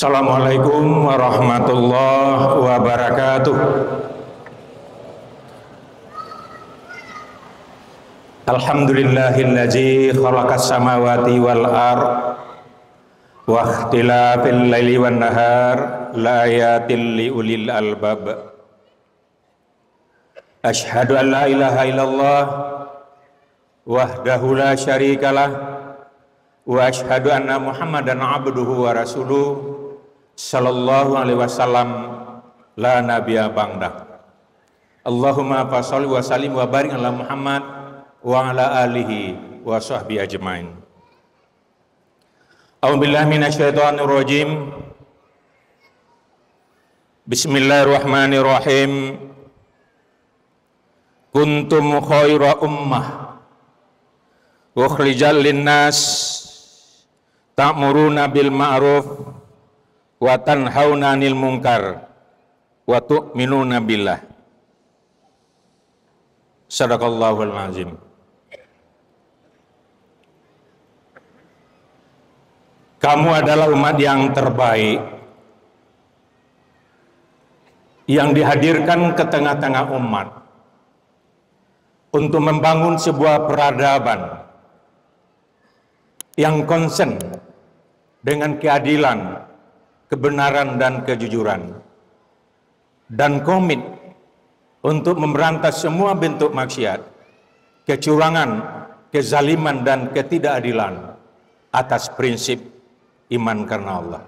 Assalamualaikum warahmatullahi wabarakatuh. Alhamdulillahillazi khalaqas samawati wal ard wa ikhtilafil laili wan nahar la ayatil liulil albab. Asyhadu an la ilaha illallah wahdahu la syarikalah wa asyhadu anna Muhammadan abduhu wa rasuluh sallallahu alaihi wasallam la nabiyya ba'dah. Allahumma fasholli wa sallim wa barik ala Muhammad wa ala alihi wa sahbihi ajmain. A'udzubillahi minasyaitonir rajim. Bismillahirrahmanirrahim. Kuntum khaira ummah ukhrijal linnas ta'muruna bil ma'ruf wa tanhauna 'anil munkar wa tu'minuna billah. Shadaqallahul azim. Kamu adalah umat yang terbaik yang dihadirkan ke tengah-tengah umat untuk membangun sebuah peradaban yang konsen dengan keadilan, kebenaran dan kejujuran, dan komit untuk memberantas semua bentuk maksiat, kecurangan, kezaliman dan ketidakadilan atas prinsip iman karena Allah.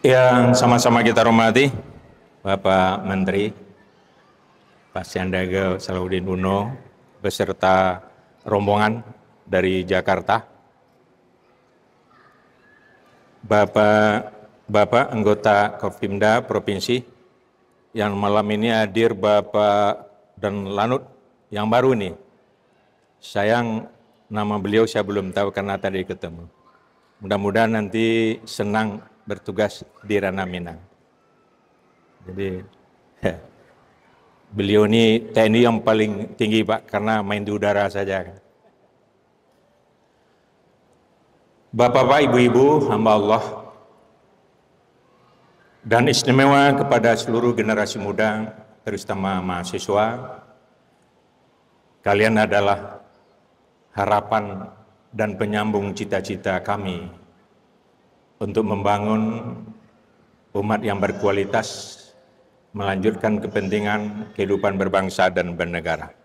Yang sama-sama kita hormati Bapak Menteri, Pak Sandiaga Salahuddin Uno beserta rombongan dari Jakarta, Bapak anggota Kopimda Provinsi yang malam ini hadir, Bapak dan Lanut yang baru nih. Sayang nama beliau saya belum tahu karena tadi ketemu. Mudah-mudahan nanti senang bertugas di ranah Minang. Jadi beliau ini TNI yang paling tinggi Pak, karena main di udara saja. Bapak-bapak, ibu-ibu, hamba Allah, dan istimewa kepada seluruh generasi muda, terutama mahasiswa, kalian adalah harapan dan penyambung cita-cita kami untuk membangun umat yang berkualitas, melanjutkan kepentingan kehidupan berbangsa dan bernegara.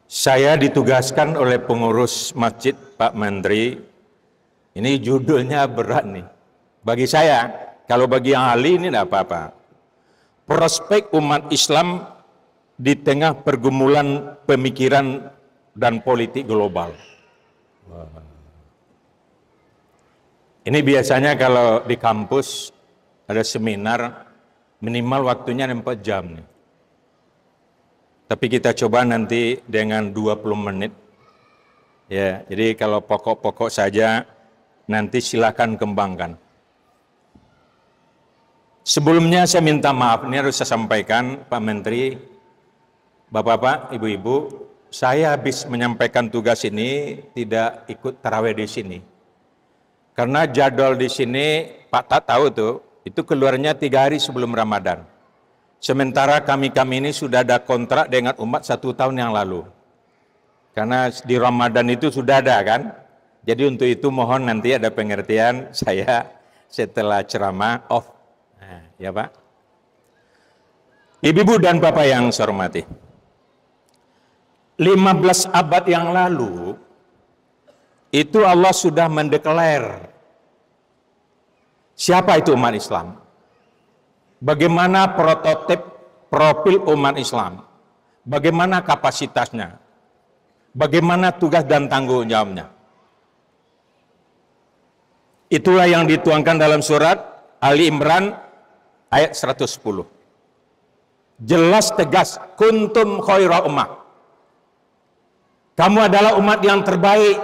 Saya ditugaskan oleh pengurus masjid, Pak Menteri. Ini judulnya berat nih. Bagi saya, kalau bagi yang ahli ini tidak apa-apa. Prospek umat Islam di tengah pergumulan pemikiran dan politik global. Ini biasanya kalau di kampus ada seminar, minimal waktunya 4 jam nih. Tapi kita coba nanti dengan 20 menit. Ya, jadi kalau pokok-pokok saja nanti silakan kembangkan. Sebelumnya saya minta maaf, ini harus saya sampaikan Pak Menteri, Bapak-bapak, Ibu-ibu, saya habis menyampaikan tugas ini tidak ikut tarawih di sini. Karena jadwal di sini Pak tak tahu tuh, itu keluarnya 3 hari sebelum Ramadan. Sementara kami ini sudah ada kontrak dengan umat 1 tahun yang lalu. Karena di Ramadan itu sudah ada kan. Jadi untuk itu mohon nanti ada pengertian saya setelah ceramah off. Nah, ya Pak. Ibu-ibu dan Bapak yang saya hormati. 15 abad yang lalu itu Allah sudah mendeklar siapa itu umat Islam. Bagaimana prototip profil umat Islam, bagaimana kapasitasnya, bagaimana tugas dan tanggung jawabnya. Itulah yang dituangkan dalam surat Ali Imran ayat 110. Jelas tegas, kuntum khaira ummah. Kamu adalah umat yang terbaik.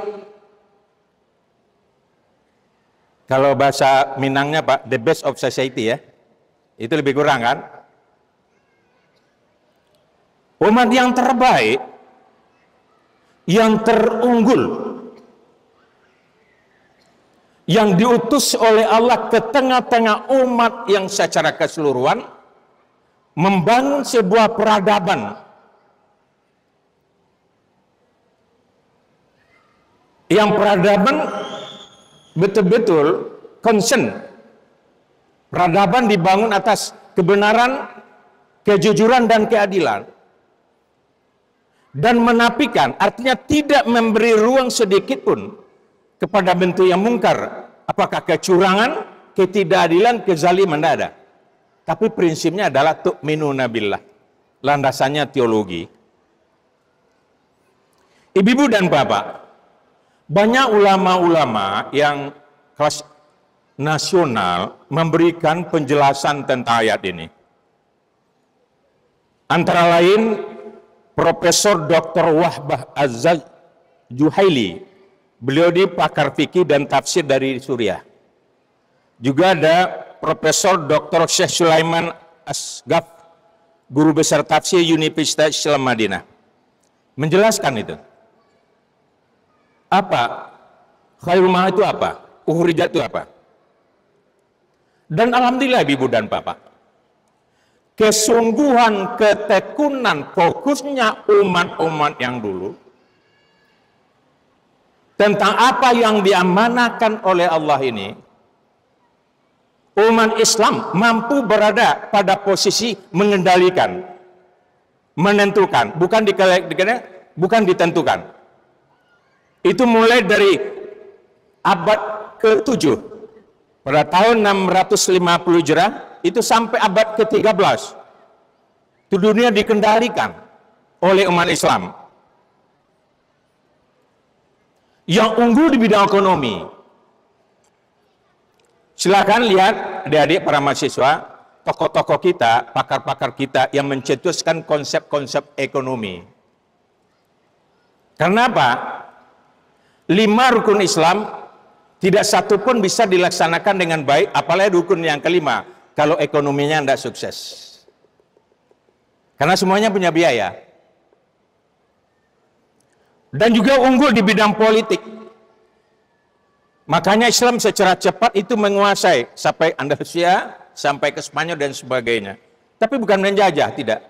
Kalau bahasa Minangnya Pak, the best of society ya. Itu lebih kurang kan? Umat yang terbaik yang terunggul, yang diutus oleh Allah ke tengah-tengah umat yang secara keseluruhan membangun sebuah peradaban yang betul-betul concern. Peradaban dibangun atas kebenaran, kejujuran, dan keadilan. Dan menafikan, artinya tidak memberi ruang sedikit pun kepada bentuk yang mungkar. Apakah kecurangan, ketidakadilan, kezaliman, tidak ada. Tapi prinsipnya adalah tu'minuna billah. Landasannya teologi. Ibu-ibu dan bapak, banyak ulama-ulama yang kelas nasional memberikan penjelasan tentang ayat ini. Antara lain Profesor Dr. Wahbah Az-Juhaili, beliau di pakar fikih dan tafsir dari Suriah. Juga ada Profesor Dr. Syekh Sulaiman Asgaf, guru besar tafsir Universitas Islam Madinah, menjelaskan itu. Apa? Khairul ma itu apa? Ukhrijat itu apa? Dan alhamdulillah ibu dan bapak, kesungguhan, ketekunan, fokusnya umat-umat yang dulu tentang apa yang diamanahkan oleh Allah ini, umat Islam mampu berada pada posisi mengendalikan, menentukan, bukan ditentukan. Itu mulai dari abad ke-7 pada tahun 650 Hijrah itu sampai abad ke-13. Itu dunia dikendalikan oleh umat Islam. Yang unggul di bidang ekonomi. Silakan lihat adik-adik para mahasiswa, tokoh-tokoh kita, pakar-pakar kita yang mencetuskan konsep-konsep ekonomi. Karena apa? 5 rukun Islam tidak satu pun bisa dilaksanakan dengan baik, apalagi rukun yang kelima, kalau ekonominya tidak sukses. Karena semuanya punya biaya. Dan juga unggul di bidang politik. Makanya Islam secara cepat itu menguasai sampai Andalusia, sampai ke Spanyol dan sebagainya. Tapi bukan menjajah, tidak.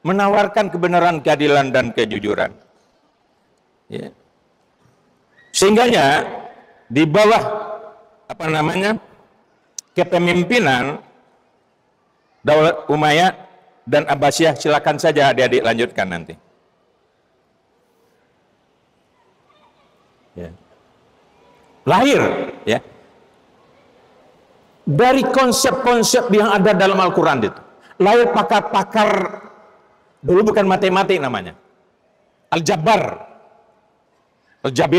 Menawarkan kebenaran, keadilan, dan kejujuran. Ya. Sehingganya di bawah kepemimpinan Daulat Umayyah dan Abbasiyah, silakan saja adik-adik lanjutkan nanti. Ya. Lahir ya dari konsep-konsep yang ada dalam Al-Quran itu. Lahir pakar-pakar, dulu bukan matematik namanya, Al-Jabir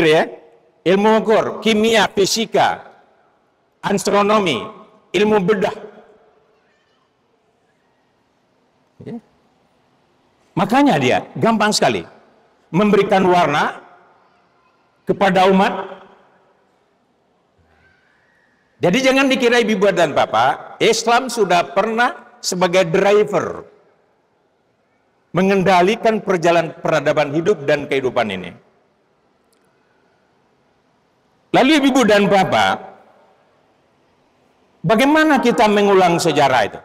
ya, ilmu ukur, kimia, fisika, astronomi, ilmu bedah. Ya. Makanya dia gampang sekali memberikan warna kepada umat. Jadi jangan dikira ibu dan bapak, Islam sudah pernah sebagai driver mengendalikan perjalanan peradaban hidup dan kehidupan ini. Lalu ibu dan bapak, bagaimana kita mengulang sejarah itu?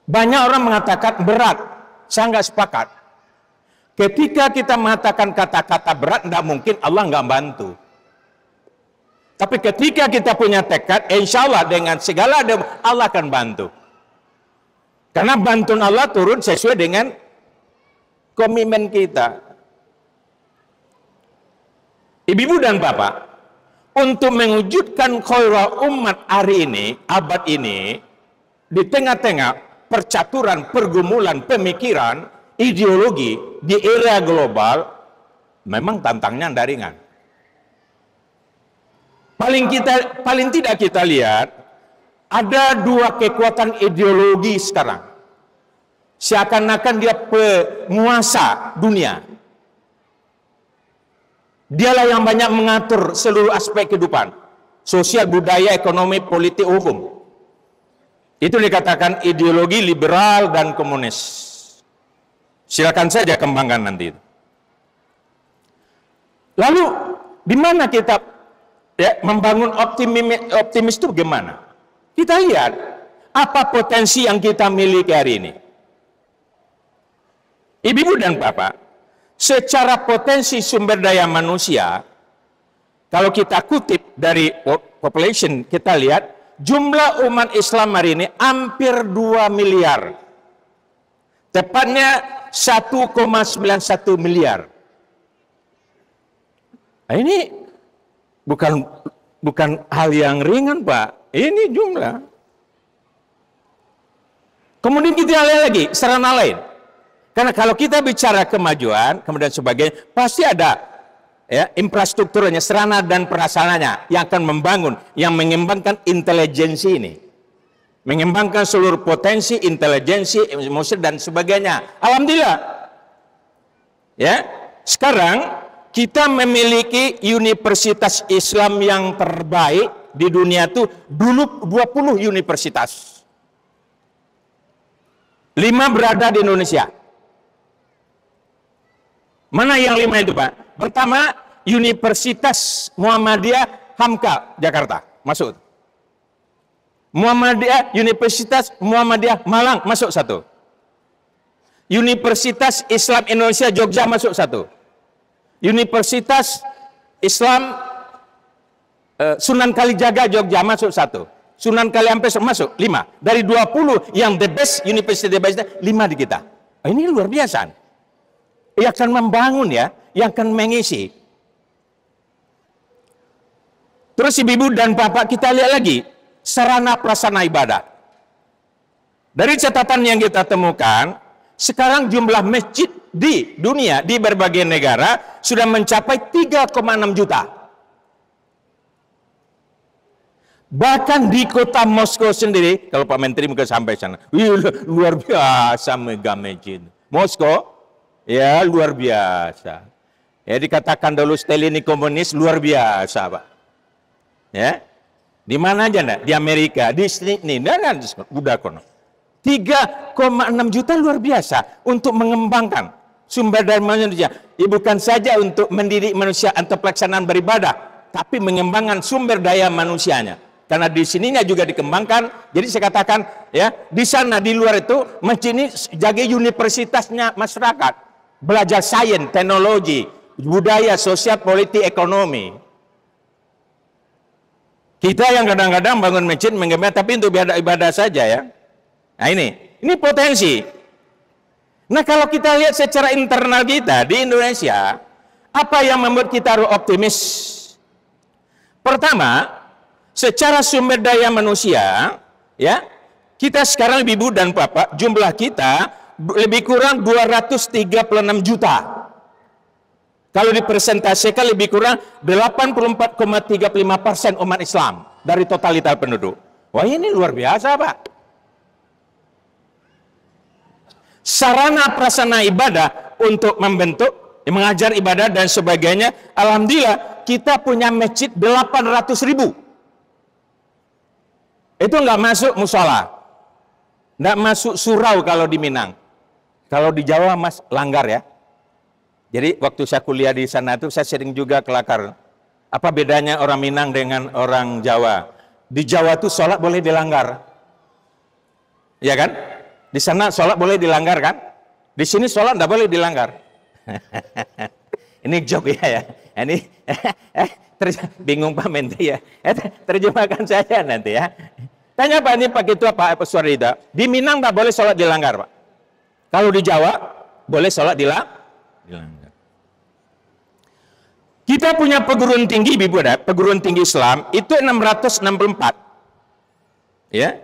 Banyak orang mengatakan berat, saya nggak sepakat. Ketika kita mengatakan kata-kata berat, tidak mungkin Allah nggak bantu. Tapi ketika kita punya tekad, insya Allah dengan segala ada Allah akan bantu. Karena bantuan Allah turun sesuai dengan komitmen kita. Ibu dan bapak, untuk mewujudkan khairul umat hari ini, abad ini, di tengah-tengah percaturan, pergumulan, pemikiran, ideologi di era global, memang tantangannya tidak ringan. Paling tidak kita lihat ada 2 kekuatan ideologi sekarang. Seakan-akan dia penguasa dunia. Dialah yang banyak mengatur seluruh aspek kehidupan, sosial, budaya, ekonomi, politik, hukum. Itu dikatakan ideologi liberal dan komunis. Silakan saja kembangkan nanti. Lalu di mana kita membangun optimis itu bagaimana? Kita lihat apa potensi yang kita miliki hari ini. Ibu dan Bapak, secara potensi sumber daya manusia, kalau kita kutip dari population, kita lihat jumlah umat Islam hari ini hampir 2 miliar. Tepatnya 1,91 miliar. Nah, ini bukan hal yang ringan, Pak. Ini jumlah. Kemudian kita lihat lagi sarana lain. Karena kalau kita bicara kemajuan, kemudian sebagainya, pasti ada infrastrukturnya, sarana dan prasarananya yang akan membangun, yang mengembangkan intelijensi ini. Mengembangkan seluruh potensi, intelijensi, emosi, dan sebagainya. Alhamdulillah. Ya, sekarang kita memiliki universitas Islam yang terbaik di dunia itu dulu 20 universitas. 5 berada di Indonesia. Mana yang 5 itu, Pak? Pertama, Universitas Muhammadiyah Hamka, Jakarta, masuk. Universitas Muhammadiyah Malang, masuk 1. Universitas Islam Indonesia Jogja, masuk 1. Universitas Islam Sunan Kalijaga Jogja, masuk 1. Sunan Kaliampes, masuk 5. Dari 20 yang the best universitas, 5 di kita. Ini luar biasa. Yang akan membangun yang akan mengisi. Terus ibu dan bapak, kita lihat lagi sarana prasarana ibadah. Dari catatan yang kita temukan, sekarang jumlah masjid di dunia, di berbagai negara sudah mencapai 3,6 juta. Bahkan di kota Moskow sendiri, kalau Pak Menteri mungkin sampai sana, luar biasa mega masjid. Moskow, ya luar biasa. Ya dikatakan dulu Stalin komunis, luar biasa, Pak. Ya, di mana aja enggak? Di Amerika, di sini, dan udah kono. 3,6 juta luar biasa untuk mengembangkan sumber daya manusia. Ya, bukan saja untuk mendidik manusia untuk pelaksanaan beribadah, tapi mengembangkan sumber daya manusianya. Karena di sininya juga dikembangkan. Jadi saya katakan ya, di sana di luar itu masjid ini jaga universitasnya masyarakat, belajar sains, teknologi, budaya, sosial, politik, ekonomi. Kita yang kadang-kadang bangun masjid mengembangkan tapi untuk ibadah saja ya. Nah ini potensi. Nah kalau kita lihat secara internal kita di Indonesia, apa yang membuat kita harus optimis? Pertama, secara sumber daya manusia, ya, kita sekarang ibu dan bapak, jumlah kita lebih kurang 236 juta. Kalau dipresentasikan lebih kurang 84,35% umat Islam dari totalitas penduduk. Wah ini luar biasa, Pak. Sarana prasarana ibadah untuk membentuk, mengajar ibadah dan sebagainya, alhamdulillah kita punya masjid 800.000. Itu nggak masuk musola, nggak masuk surau kalau di Minang. Kalau di Jawa mas langgar ya. Jadi waktu saya kuliah di sana itu saya sering juga kelakar. Apa bedanya orang Minang dengan orang Jawa? Di Jawa itu sholat boleh dilanggar, ya kan? Di sana sholat boleh dilanggar kan? Di sini sholat nggak boleh dilanggar. Ini joke ya. Ini bingung Pak Menteri ya. Terjemahkan saya nanti ya. Tanya Pak ini Pak Ketua Pak Suarida. Di Minang nggak boleh sholat dilanggar Pak. Kalau di Jawa boleh sholat dilanggar. Kita punya perguruan tinggi Ibu ada, perguruan tinggi Islam itu 664. Ya.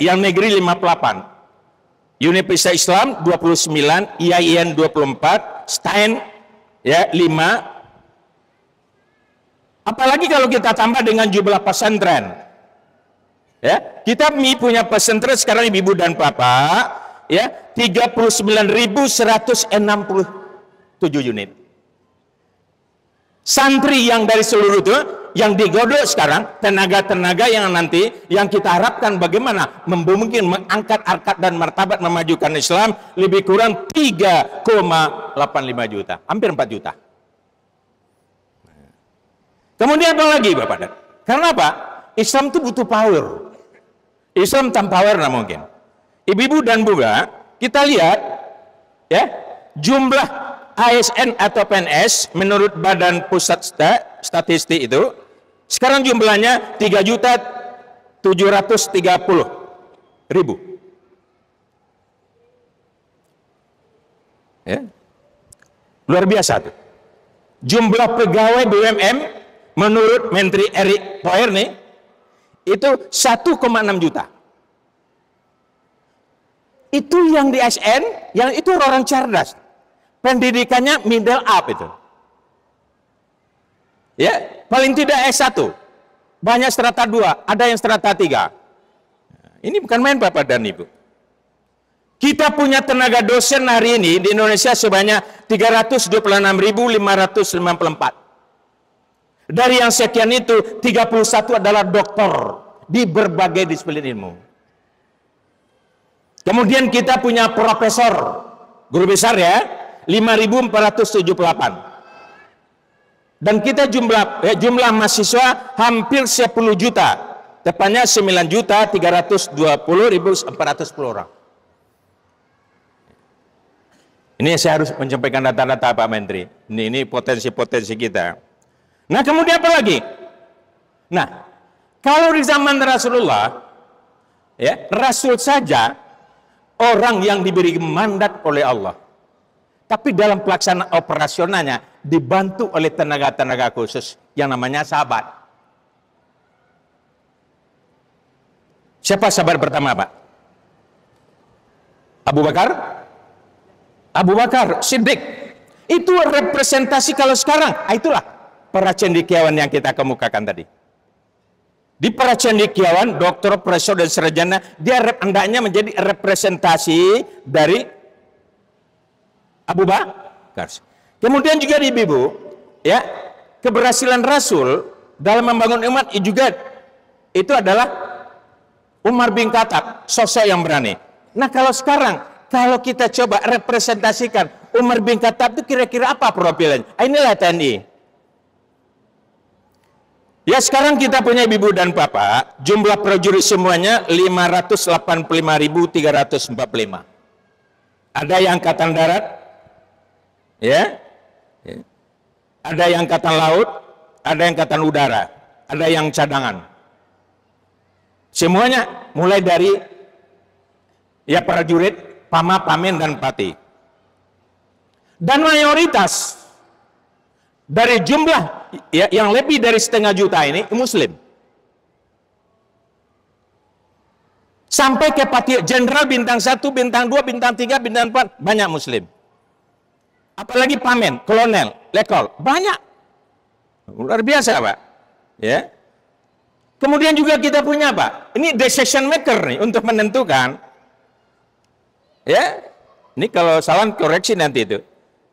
Yang negeri 58. Universitas Islam 29, IAIN 24, STAN ya 5. Apalagi kalau kita tambah dengan jumlah pesantren. Ya, kita punya pesantren sekarang Ibu dan Bapak ya 39.167 unit. Santri yang dari seluruh itu yang digodok sekarang, tenaga-tenaga yang nanti yang kita harapkan bagaimana mungkin mengangkat harkat dan martabat memajukan Islam lebih kurang 3,85 juta, hampir 4 juta. Kemudian apa lagi Bapak Dan? Karena apa? Islam itu butuh power. Islam tanpa power nggak mungkin. Ibu-ibu dan Bapak, kita lihat ya, jumlah ASN atau PNS menurut Badan Pusat Statistik itu sekarang jumlahnya 3.730.000. Ya. Luar biasa tuh. Jumlah pegawai BUMN menurut Menteri Erick Thohir nih itu 1,6 juta. Itu yang di ASN, yang itu orang cerdas. Pendidikannya middle up itu. Ya, paling tidak S1. Banyak strata 2, ada yang strata 3. Ini bukan main Bapak dan Ibu. Kita punya tenaga dosen hari ini di Indonesia sebanyak 326.554. Dari yang sekian itu 31 adalah doktor di berbagai disiplin ilmu. Kemudian kita punya profesor, guru besar ya, 5.478. Dan kita jumlah mahasiswa hampir 10 juta, tepatnya 9.320.410 orang. Ini saya harus menyampaikan data-data Pak Menteri. Ini potensi-potensi kita. Nah, kemudian apa lagi? Nah, kalau di zaman Rasulullah, ya, Rasul saja orang yang diberi mandat oleh Allah. Tapi dalam pelaksanaan operasionalnya dibantu oleh tenaga-tenaga khusus yang namanya sahabat. Siapa sahabat pertama, Pak? Abu Bakar? Abu Bakar Siddiq. Itu representasi kalau sekarang. Itulah para cendekiawan yang kita kemukakan tadi. Di para cendekiawan, doktor, profesor, dan sarjana, dia hendaknya menjadi representasi dari Abu Bakar. Kemudian juga di Ibu, ya, keberhasilan Rasul dalam membangun umat juga itu adalah Umar bin Khattab, sosok yang berani. Nah, kalau sekarang kalau kita coba representasikan Umar bin Khattab itu kira-kira apa profilnya? Inilah TNI. Ya, sekarang kita punya ibu dan bapak, jumlah prajurit semuanya 585.345. Ada yang angkatan darat, ya, ada yang angkatan laut, ada yang angkatan udara, ada yang cadangan. Semuanya mulai dari ya prajurit, Pama, Pamen, dan Pati. Dan mayoritas dari jumlah ya, yang lebih dari 1,5 juta ini Muslim. Sampai ke Pati, Jenderal bintang 1, bintang 2, bintang 3, bintang 4, banyak Muslim. Apalagi Pamen, Kolonel, Lekol, banyak. Luar biasa, Pak. Ya. Kemudian juga kita punya apa? Ini decision maker nih untuk menentukan. Ya, ini kalau salah koreksi nanti itu.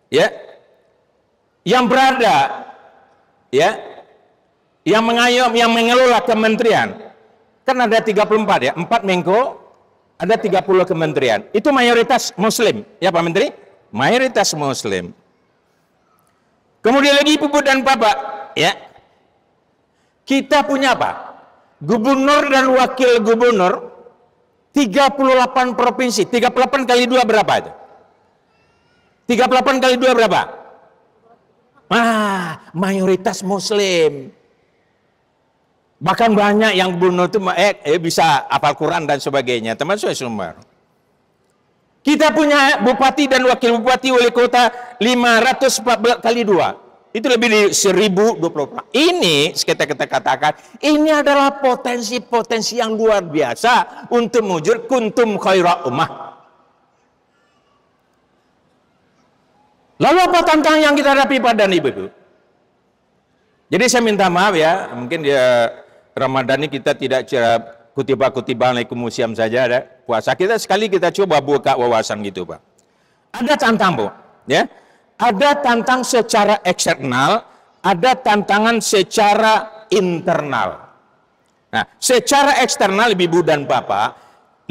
Ya, yang berada, ya, yang mengayom, yang mengelola kementerian, kan ada 34 ya, 4 Menko, ada 30 kementerian. Itu mayoritas Muslim, ya Pak Menteri? Mayoritas Muslim. Kemudian lagi Ibu dan Bapak, ya, kita punya apa? Gubernur dan wakil gubernur 38 provinsi. 38 kali 2 berapa itu? 38 kali 2 berapa? Mayoritas Muslim. Bahkan banyak yang gubernur itu bisa hafal Quran dan sebagainya. Termasuk Sumber. Kita punya bupati dan wakil bupati wali kota 514 kali 2. Itu lebih dari 1020. Ini kita katakan, ini adalah potensi-potensi yang luar biasa untuk mewujud kuntum khaira ummah. Lalu apa tantangan yang kita hadapi pada Ibu? Jadi saya minta maaf ya, mungkin dia Ramadan ini kita tidak kutiba-kutiba Assalamualaikum museum saja ada puasa. Kita coba buka wawasan gitu, Pak. Ada tantangan, Bu, ya. Ada tantangan secara eksternal, ada tantangan secara internal. Nah, secara eksternal Ibu dan Bapak,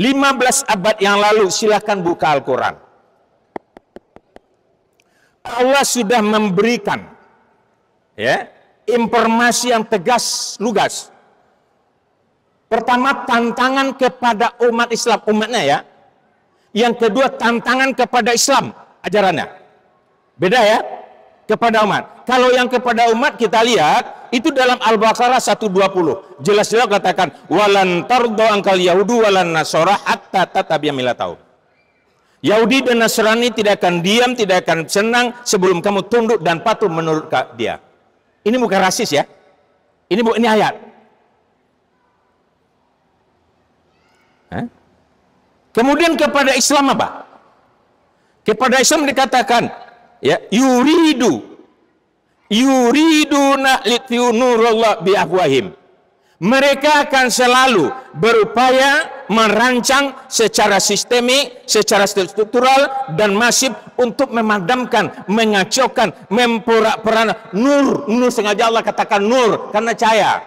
15 abad yang lalu silahkan buka Al-Quran. Allah sudah memberikan ya informasi yang tegas, lugas. Pertama, tantangan kepada umat Islam, umatnya ya. Yang kedua, tantangan kepada Islam, ajarannya. Beda ya, kepada umat. Kalau yang kepada umat kita lihat, itu dalam Al-Baqarah 120. Jelas-jelas katakan, walan tardo angkal yahudu walan nasara hatta tatabia millatahum. Yahudi dan Nasrani tidak akan diam, tidak akan senang sebelum kamu tunduk dan patuh menurut dia. Ini bukan rasis ya. Ini ayat. Hah? Kemudian kepada Islam apa? Kepada Islam dikatakan, ya, yuriduna litfiu nurullah bi afwahim. Mereka akan selalu berupaya merancang secara sistemik, secara struktural dan masif untuk memadamkan, mengacaukan, memporak-poranda nur. Nur sengaja Allah katakan nur karena cahaya.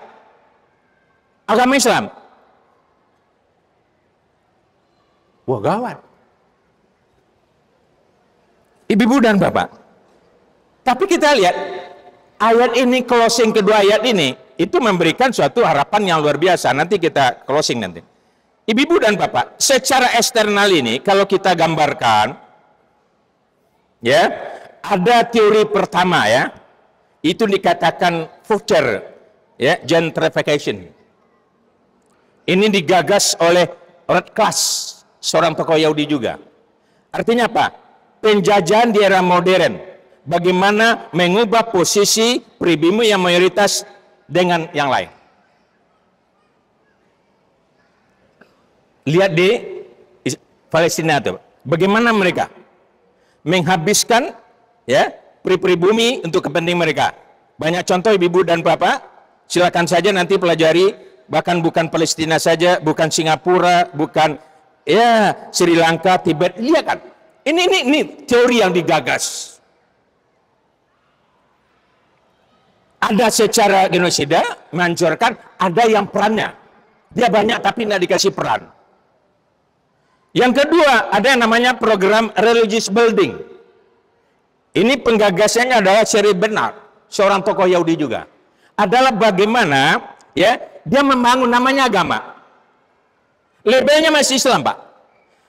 Agama Islam. Wah, gawat. Ibu-ibu dan bapak. Tapi kita lihat ayat ini, closing kedua ayat ini itu memberikan suatu harapan yang luar biasa. Nanti kita closing nanti. Ibu-ibu dan bapak, secara eksternal ini kalau kita gambarkan, ya, ada teori pertama ya, itu dikatakan Foucault, ya, gentrification. Ini digagas oleh Red Class, seorang tokoh Yahudi juga. Artinya apa? Penjajahan di era modern. Bagaimana mengubah posisi pribumi yang mayoritas dengan yang lain. Lihat di Palestina itu, bagaimana mereka menghabiskan ya pribumi untuk kepentingan mereka. Banyak contoh ibu-ibu dan bapak, silakan saja nanti pelajari. Bahkan bukan Palestina saja, bukan Singapura, bukan ya Sri Lanka, Tibet. Lihat kan, ini teori yang digagas. Ada secara genosida, menghancurkan, ada yang perannya. Dia banyak tapi tidak dikasih peran. Yang kedua, ada yang namanya program religious building. Ini penggagasnya adalah Sherry Bernard, seorang tokoh Yahudi juga. Adalah bagaimana ya dia membangun namanya agama. Labelnya masih Islam, Pak.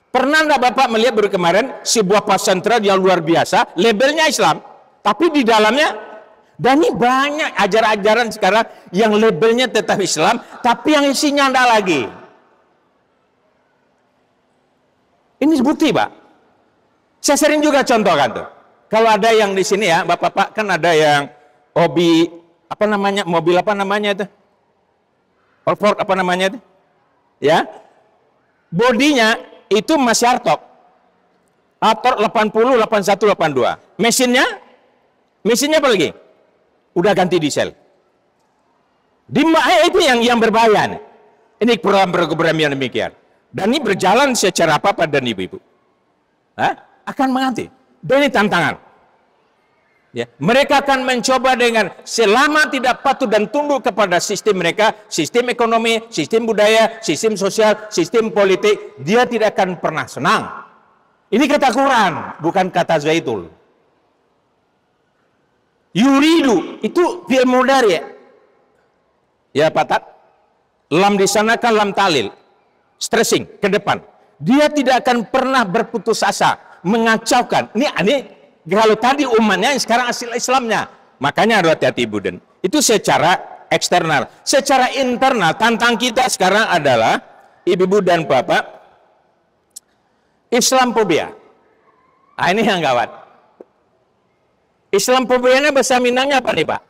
Pernah enggak Bapak melihat baru kemarin sebuah pesantren yang luar biasa, labelnya Islam, tapi di dalamnya. Dan ini banyak ajaran-ajaran sekarang yang labelnya tetap Islam, tapi yang isinya enggak lagi. Ini bukti, Pak. Saya sering juga contohkan tuh. Kalau ada yang di sini ya, Bapak-bapak kan ada yang hobi apa namanya, mobil apa namanya itu? Off-road apa namanya itu? Ya. Bodinya itu masih hardtop. Hardtop 80, 81, 82. Mesinnya apa lagi? Udah ganti diesel. Itu yang berbahaya nih. Ini program-program yang demikian. Dan ini berjalan secara apa dan ibu-ibu. Akan menganti. Dan ini tantangan. Ya. Mereka akan mencoba dengan selama tidak patuh dan tunduk kepada sistem mereka, sistem ekonomi, sistem budaya, sistem sosial, sistem politik, dia tidak akan pernah senang. Ini kata Quran, bukan kata Zaitul. Yuridu itu fi'il mudhari ya Pak Tat. Lam di sana kan lam talil, stressing ke depan. Dia tidak akan pernah berputus asa, mengacaukan. Ini kalau tadi umatnya sekarang asal Islamnya. Makanya harus hati-hati Ibu dan itu secara eksternal. Secara internal tantang kita sekarang adalah ibu-ibu dan bapak Islamophobia. Ini yang gawat. Islamophobia bahasa Minangnya apa nih Pak?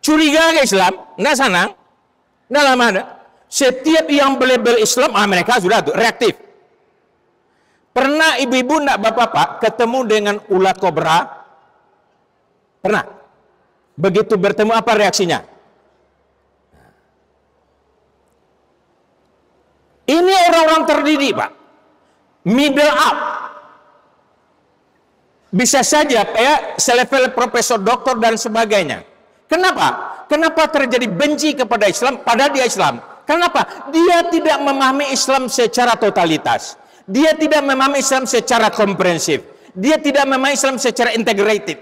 Curiga ke Islam, nggak senang, nggak lama ada. Setiap yang belabel Islam, mereka sudah tuh reaktif. Pernah ibu-ibu nggak bapak-bapak ketemu dengan ulat kobra? Pernah? Begitu bertemu apa reaksinya? Ini orang-orang terdidik Pak, middle up. Bisa saja ya selevel profesor, doktor dan sebagainya. Kenapa? Kenapa terjadi benci kepada Islam padahal dia Islam? Kenapa? Dia tidak memahami Islam secara totalitas. Dia tidak memahami Islam secara komprehensif. Dia tidak memahami Islam secara integrated.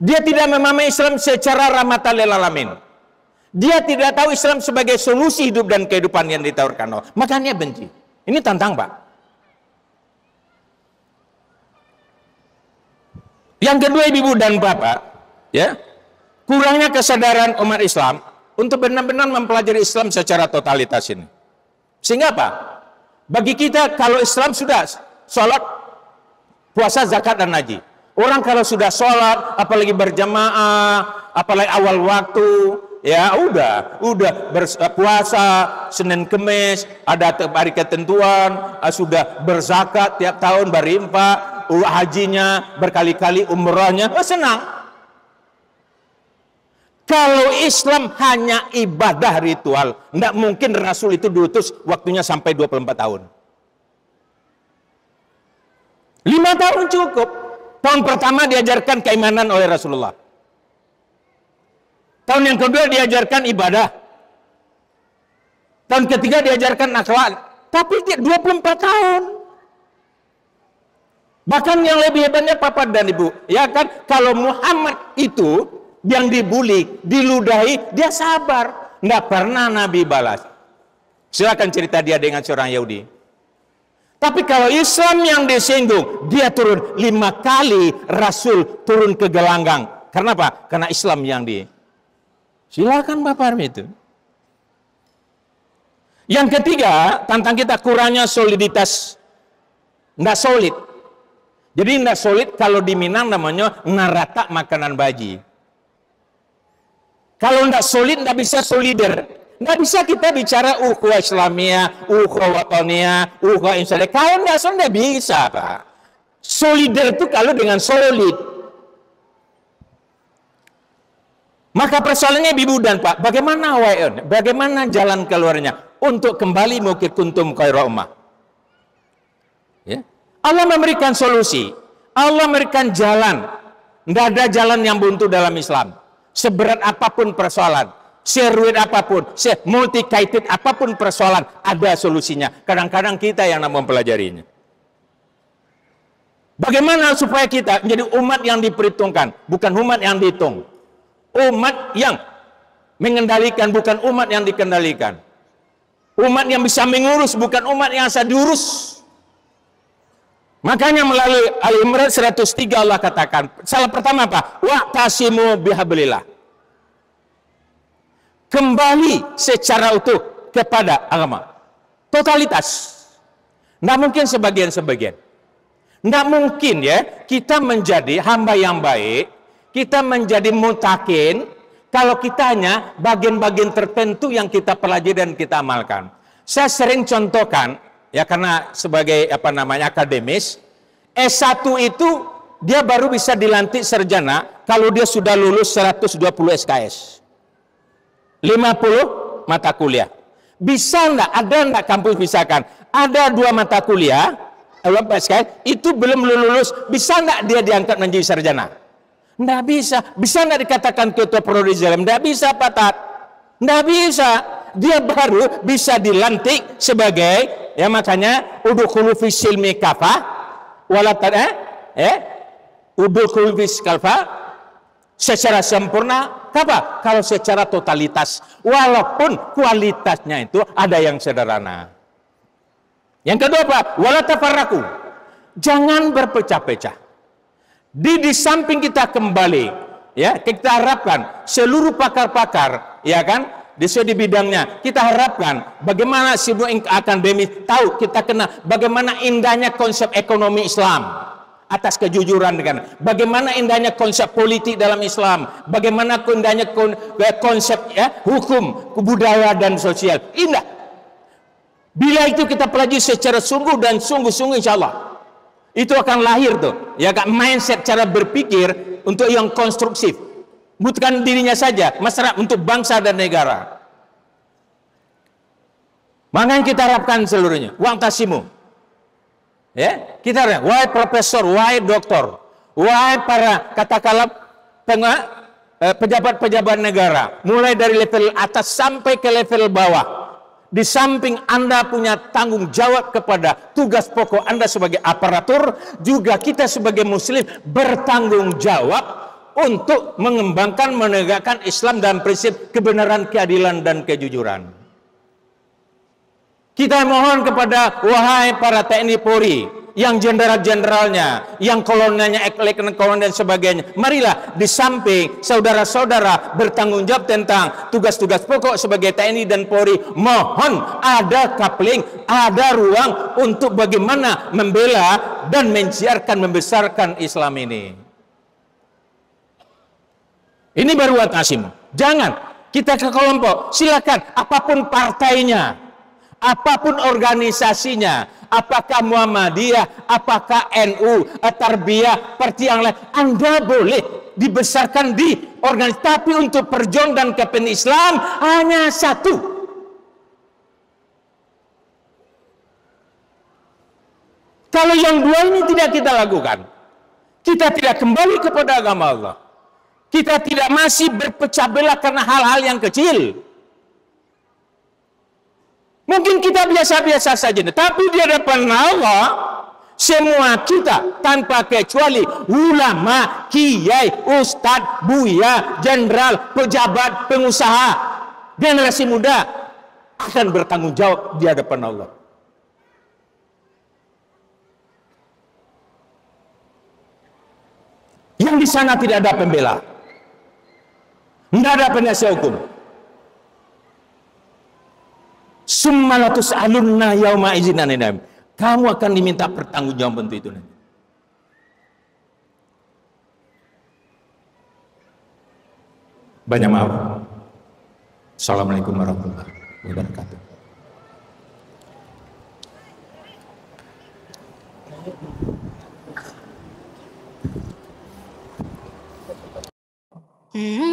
Dia tidak memahami Islam secara rahmatan lil alamin. Dia tidak tahu Islam sebagai solusi hidup dan kehidupan yang ditawarkan Allah. Makanya benci. Ini tantang, Pak. Yang kedua, Ibu dan Bapak, ya, kurangnya kesadaran umat Islam untuk benar-benar mempelajari Islam secara totalitas ini. Sehingga apa? Bagi kita, kalau Islam sudah sholat, puasa, zakat, dan haji. Orang kalau sudah sholat, apalagi berjamaah, apalagi awal waktu, ya udah berpuasa Senin Kemis, ada hari ketentuan, sudah berzakat tiap tahun, berinfak, hajinya berkali-kali, umrahnya, senang. Kalau Islam hanya ibadah ritual, tidak mungkin Rasul itu diutus waktunya sampai 24 tahun. 5 tahun cukup. Tahun pertama diajarkan keimanan oleh Rasulullah. Tahun yang kedua diajarkan ibadah. Tahun ketiga diajarkan akhlak. Tapi 24 tahun. Bahkan yang lebih hebatnya Papa dan Ibu, ya kan, kalau Muhammad itu yang dibuli, diludahi, dia sabar. Nggak pernah Nabi balas. Silakan cerita dia dengan seorang Yahudi. Tapi kalau Islam yang disinggung, dia turun 5 kali Rasul turun ke gelanggang. Karena apa? Karena Islam yang di. Silakan Bapak itu. Yang ketiga, tentang kita kurangnya soliditas. Nggak solid. Jadi nggak solid kalau di Minang namanya narata makanan baji. Kalau nggak solid, nggak bisa solider. Nggak bisa kita bicara ukhuwah Islamiyah, ukhuwah wataniyah, ukhuwah insyaAllah. Kalau nggak solid, nggak bisa, Pak. Solider itu kalau dengan solid. Maka persoalannya Ibu dan Pak, bagaimana wayon? Bagaimana jalan keluarnya untuk kembali mukit kuntum khairu ummah? Ya. Allah memberikan solusi. Allah memberikan jalan. Tidak ada jalan yang buntu dalam Islam. Seberat apapun persoalan, seruit apapun, multi-kaited apapun persoalan, ada solusinya. Kadang-kadang kita yang mempelajarinya. Bagaimana supaya kita menjadi umat yang diperhitungkan, bukan umat yang dihitung. Umat yang mengendalikan, bukan umat yang dikendalikan. Umat yang bisa mengurus, bukan umat yang bisa diurus. Makanya melalui Al-Imran 103 Allah katakan, salah pertama apa? Wa'tasimu bihablillah. Kembali secara utuh kepada agama. Totalitas. Nggak mungkin sebagian-sebagian. Nggak mungkin ya, kita menjadi hamba yang baik, kita menjadi mutakin, kalau kita hanya bagian-bagian tertentu yang kita pelajari dan kita amalkan. Saya sering contohkan, ya karena sebagai akademis, S1 itu dia baru bisa dilantik sarjana kalau dia sudah lulus 120 SKS. 50 mata kuliah. Bisa enggak? Ada enggak kampus misalkan? Ada 2 mata kuliah, SKS, itu belum lulus, bisa enggak dia diangkat menjadi sarjana? Enggak bisa. Bisa enggak dikatakan ketua prodi Islam? Enggak bisa, Pak Tat. Enggak bisa. Dia baru bisa dilantik sebagai, ya makanya udkhulu fis silmi kafah wala udkhulu fis kafah secara sempurna. Apa? Kalau secara totalitas, walaupun kualitasnya itu ada yang sederhana. Yang kedua apa? Wala tafarraqu. Jangan berpecah-pecah. Di samping kita kembali, ya kita harapkan seluruh pakar-pakar, ya kan, di bidangnya, kita harapkan bagaimana semua akademis tahu, kita kena bagaimana indahnya konsep ekonomi Islam atas kejujuran, dengan bagaimana indahnya konsep politik dalam Islam, bagaimana indahnya konsep ya, hukum, budaya dan sosial. Indah. Bila itu kita pelajari secara sungguh dan sungguh-sungguh, insya Allah itu akan lahir tuh, ya kan, mindset cara berpikir untuk yang konstruktif. Bukan dirinya saja, masyarakat, untuk bangsa dan negara. Makanya kita harapkan seluruhnya, wa'tasimu. Ya, kita harapkan, wahai profesor, wahai doktor, wahai para katakanlah pejabat-pejabat negara, mulai dari level atas sampai ke level bawah. Di samping Anda punya tanggung jawab kepada tugas pokok Anda sebagai aparatur, juga kita sebagai muslim bertanggung jawab untuk mengembangkan, menegakkan Islam dan prinsip kebenaran, keadilan, dan kejujuran. Kita mohon kepada wahai para TNI Polri, yang jenderal-jenderalnya, yang kolonelnya, ek-letnan kolonel dan sebagainya, marilah di samping saudara-saudara bertanggung jawab tentang tugas-tugas pokok sebagai TNI dan Polri, mohon ada coupling, ada ruang untuk bagaimana membela dan mensiarkan, membesarkan Islam ini. Ini baru Tasim. Jangan kita ke kelompok, silakan apapun partainya, apapun organisasinya, apakah Muhammadiyah, apakah NU, Tarbiyah, partai yang lain, Anda boleh dibesarkan di organisasi, tapi untuk perjuangan dan kepentingan Islam hanya satu. Kalau yang dua ini tidak kita lakukan, kita tidak kembali kepada agama Allah. Kita tidak masih berpecah belah karena hal-hal yang kecil. Mungkin kita biasa-biasa saja, tapi di hadapan Allah, semua kita tanpa kecuali ulama, kiai, ustadz, buya, jenderal, pejabat, pengusaha, generasi muda akan bertanggung jawab di hadapan Allah. Yang di sana tidak ada pembela, tidak ada penasihat hukum. Summalatus alunna yauma izinan. Kamu akan diminta pertanggungjawaban untuk itu nanti. Banyak maaf. Assalamualaikum warahmatullahi wabarakatuh. Mm-hmm.